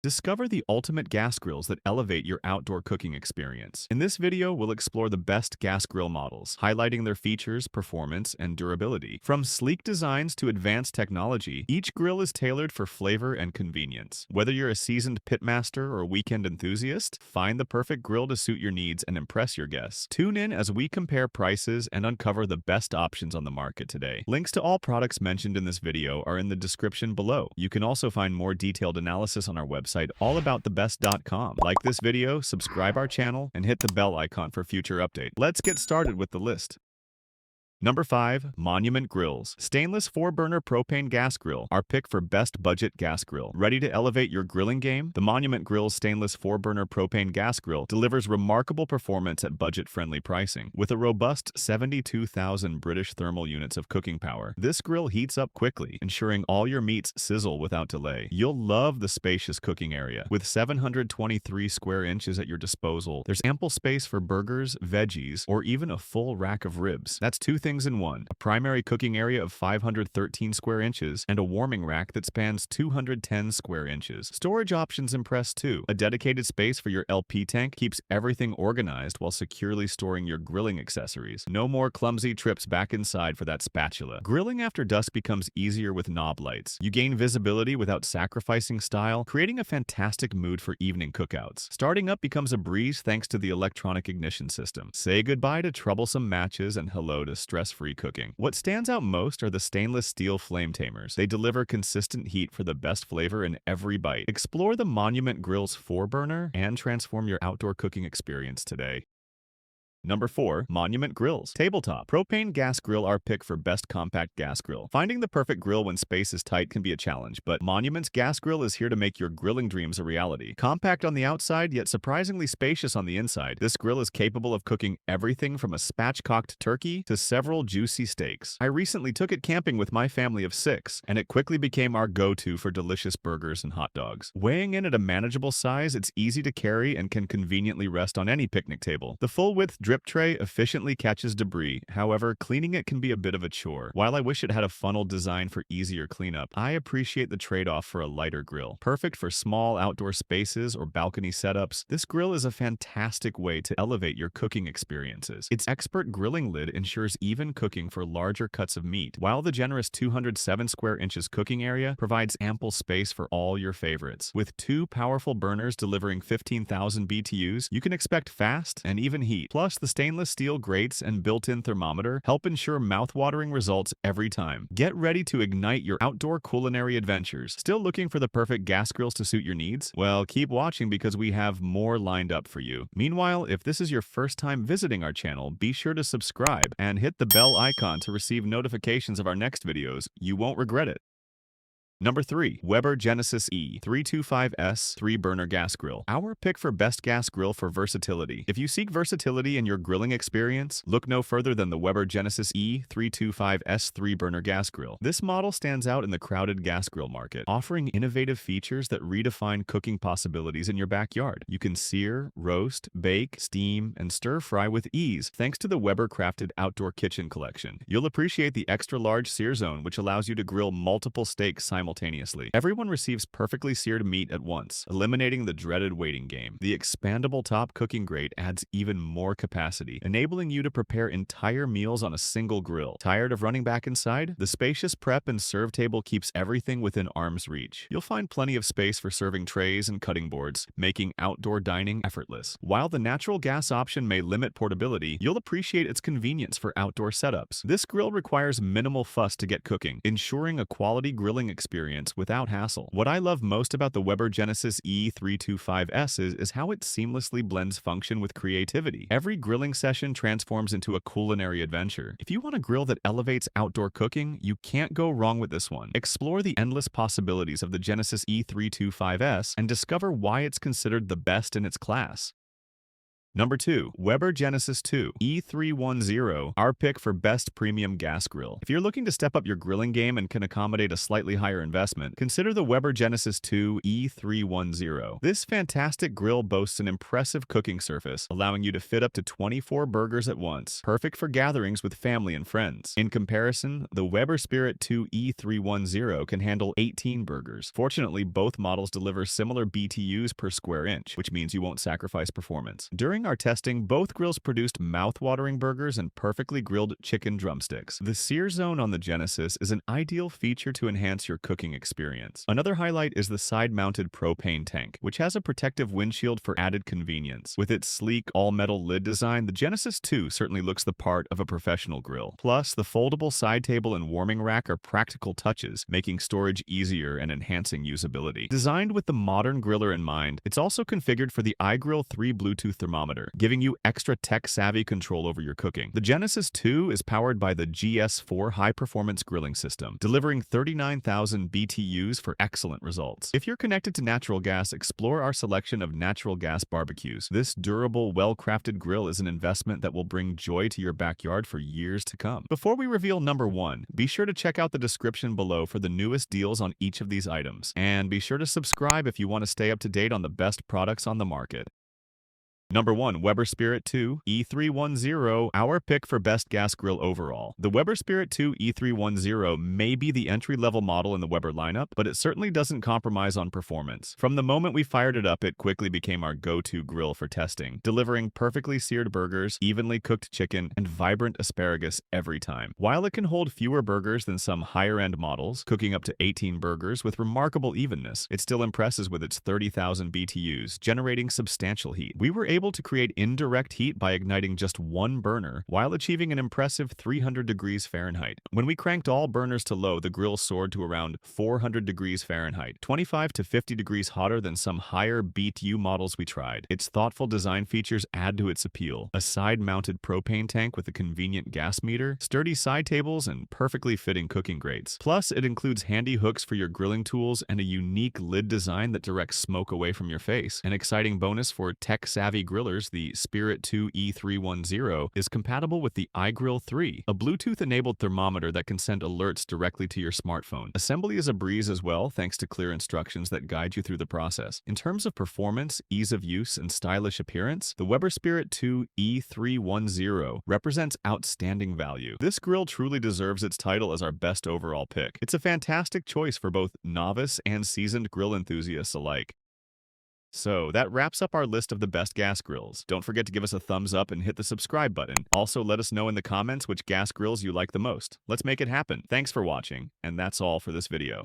Discover the ultimate gas grills that elevate your outdoor cooking experience. In this video, we'll explore the best gas grill models, highlighting their features, performance, and durability. From sleek designs to advanced technology, each grill is tailored for flavor and convenience. Whether you're a seasoned pitmaster or weekend enthusiast, find the perfect grill to suit your needs and impress your guests. Tune in as we compare prices and uncover the best options on the market today. Links to all products mentioned in this video are in the description below. You can also find more detailed analysis on our website, AllAboutTheBEST.com. Like this video, subscribe our channel, and hit the bell icon for future updates. Let's get started with the list. Number 5. Monument Grills. Stainless 4-burner propane gas grill, our pick for best budget gas grill. Ready to elevate your grilling game? The Monument Grills stainless 4-burner propane gas grill delivers remarkable performance at budget-friendly pricing. With a robust 72,000 British thermal units of cooking power, this grill heats up quickly, ensuring all your meats sizzle without delay. You'll love the spacious cooking area. With 723 square inches at your disposal, there's ample space for burgers, veggies, or even a full rack of ribs. That's two things in one: a primary cooking area of 513 square inches and a warming rack that spans 210 square inches. Storage options impress too. A dedicated space for your LP tank keeps everything organized while securely storing your grilling accessories. No more clumsy trips back inside for that spatula. Grilling after dusk becomes easier with knob lights. You gain visibility without sacrificing style, creating a fantastic mood for evening cookouts. Starting up becomes a breeze thanks to the electronic ignition system. Say goodbye to troublesome matches and hello to stress-free cooking. What stands out most are the stainless steel flame tamers. They deliver consistent heat for the best flavor in every bite. Explore the Monument Grill's 4-burner and transform your outdoor cooking experience today. Number 4. Monument Grills. Tabletop. Propane gas grill, our pick for best compact gas grill. Finding the perfect grill when space is tight can be a challenge, but Monument's gas grill is here to make your grilling dreams a reality. Compact on the outside, yet surprisingly spacious on the inside, this grill is capable of cooking everything from a spatchcocked turkey to several juicy steaks. I recently took it camping with my family of 6, and it quickly became our go-to for delicious burgers and hot dogs. Weighing in at a manageable size, it's easy to carry and can conveniently rest on any picnic table. The full-width drip tray efficiently catches debris, however, cleaning it can be a bit of a chore. While I wish it had a funnel design for easier cleanup, I appreciate the trade-off for a lighter grill. Perfect for small outdoor spaces or balcony setups, this grill is a fantastic way to elevate your cooking experiences. Its expert grilling lid ensures even cooking for larger cuts of meat, while the generous 207 square inches cooking area provides ample space for all your favorites. With 2 powerful burners delivering 15,000 BTUs, you can expect fast and even heat. Plus, the stainless steel grates and built-in thermometer help ensure mouth-watering results every time. Get ready to ignite your outdoor culinary adventures. Still looking for the perfect gas grills to suit your needs? Well, keep watching because we have more lined up for you. Meanwhile, if this is your first time visiting our channel, be sure to subscribe and hit the bell icon to receive notifications of our next videos. You won't regret it. Number 3. Weber Genesis E325S 3-burner gas grill, our pick for best gas grill for versatility. If you seek versatility in your grilling experience, look no further than the Weber Genesis E325S 3-burner gas grill. This model stands out in the crowded gas grill market, offering innovative features that redefine cooking possibilities in your backyard. You can sear, roast, bake, steam, and stir-fry with ease thanks to the Weber-crafted outdoor kitchen collection. You'll appreciate the extra-large sear zone, which allows you to grill multiple steaks simultaneously. Everyone receives perfectly seared meat at once, eliminating the dreaded waiting game. The expandable top cooking grate adds even more capacity, enabling you to prepare entire meals on a single grill. Tired of running back inside? The spacious prep and serve table keeps everything within arm's reach. You'll find plenty of space for serving trays and cutting boards, making outdoor dining effortless. While the natural gas option may limit portability, you'll appreciate its convenience for outdoor setups. This grill requires minimal fuss to get cooking, ensuring a quality grilling experience without hassle. What I love most about the Weber Genesis E325S is how it seamlessly blends function with creativity. Every grilling session transforms into a culinary adventure. If you want a grill that elevates outdoor cooking, you can't go wrong with this one. Explore the endless possibilities of the Genesis E325S and discover why it's considered the best in its class. Number 2. Weber Genesis 2 E310, our pick for best premium gas grill. If you're looking to step up your grilling game and can accommodate a slightly higher investment, consider the Weber Genesis 2 E310. This fantastic grill boasts an impressive cooking surface, allowing you to fit up to 24 burgers at once, perfect for gatherings with family and friends. In comparison, the Weber Spirit 2 E310 can handle 18 burgers. Fortunately, both models deliver similar BTUs per square inch, which means you won't sacrifice performance. During our testing, both grills produced mouth-watering burgers and perfectly grilled chicken drumsticks. The sear zone on the Genesis is an ideal feature to enhance your cooking experience. Another highlight is the side-mounted propane tank, which has a protective windshield for added convenience. With its sleek, all-metal lid design, the Genesis 2 certainly looks the part of a professional grill. Plus, the foldable side table and warming rack are practical touches, making storage easier and enhancing usability. Designed with the modern griller in mind, it's also configured for the iGrill 3 Bluetooth thermometer, giving you extra tech-savvy control over your cooking. The Genesis 2 is powered by the GS4 high-performance grilling system, delivering 39,000 BTUs for excellent results. If you're connected to natural gas, explore our selection of natural gas barbecues. This durable, well-crafted grill is an investment that will bring joy to your backyard for years to come. Before we reveal number 1, be sure to check out the description below for the newest deals on each of these items. And be sure to subscribe if you want to stay up to date on the best products on the market. Number 1. Weber Spirit 2 E310, our pick for best gas grill overall. The Weber Spirit 2 E310 may be the entry-level model in the Weber lineup, but it certainly doesn't compromise on performance. From the moment we fired it up, it quickly became our go-to grill for testing, delivering perfectly seared burgers, evenly cooked chicken, and vibrant asparagus every time. While it can hold fewer burgers than some higher-end models, cooking up to 18 burgers with remarkable evenness, it still impresses with its 30,000 BTUs, generating substantial heat. We were able to create indirect heat by igniting just one burner while achieving an impressive 300 degrees Fahrenheit. When we cranked all burners to low, the grill soared to around 400 degrees Fahrenheit, 25 to 50 degrees hotter than some higher BTU models we tried. Its thoughtful design features add to its appeal: a side-mounted propane tank with a convenient gas meter, sturdy side tables, and perfectly fitting cooking grates. Plus, it includes handy hooks for your grilling tools and a unique lid design that directs smoke away from your face. An exciting bonus for tech-savvy grillers, the Spirit 2 E310 is compatible with the iGrill 3, a Bluetooth-enabled thermometer that can send alerts directly to your smartphone. Assembly is a breeze as well, thanks to clear instructions that guide you through the process. In terms of performance, ease of use, and stylish appearance, the Weber Spirit 2 E310 represents outstanding value. This grill truly deserves its title as our best overall pick. It's a fantastic choice for both novice and seasoned grill enthusiasts alike. So that wraps up our list of the best gas grills. Don't forget to give us a thumbs up and hit the subscribe button. Also, let us know in the comments which gas grills you like the most. Let's make it happen. Thanks for watching, and that's all for this video.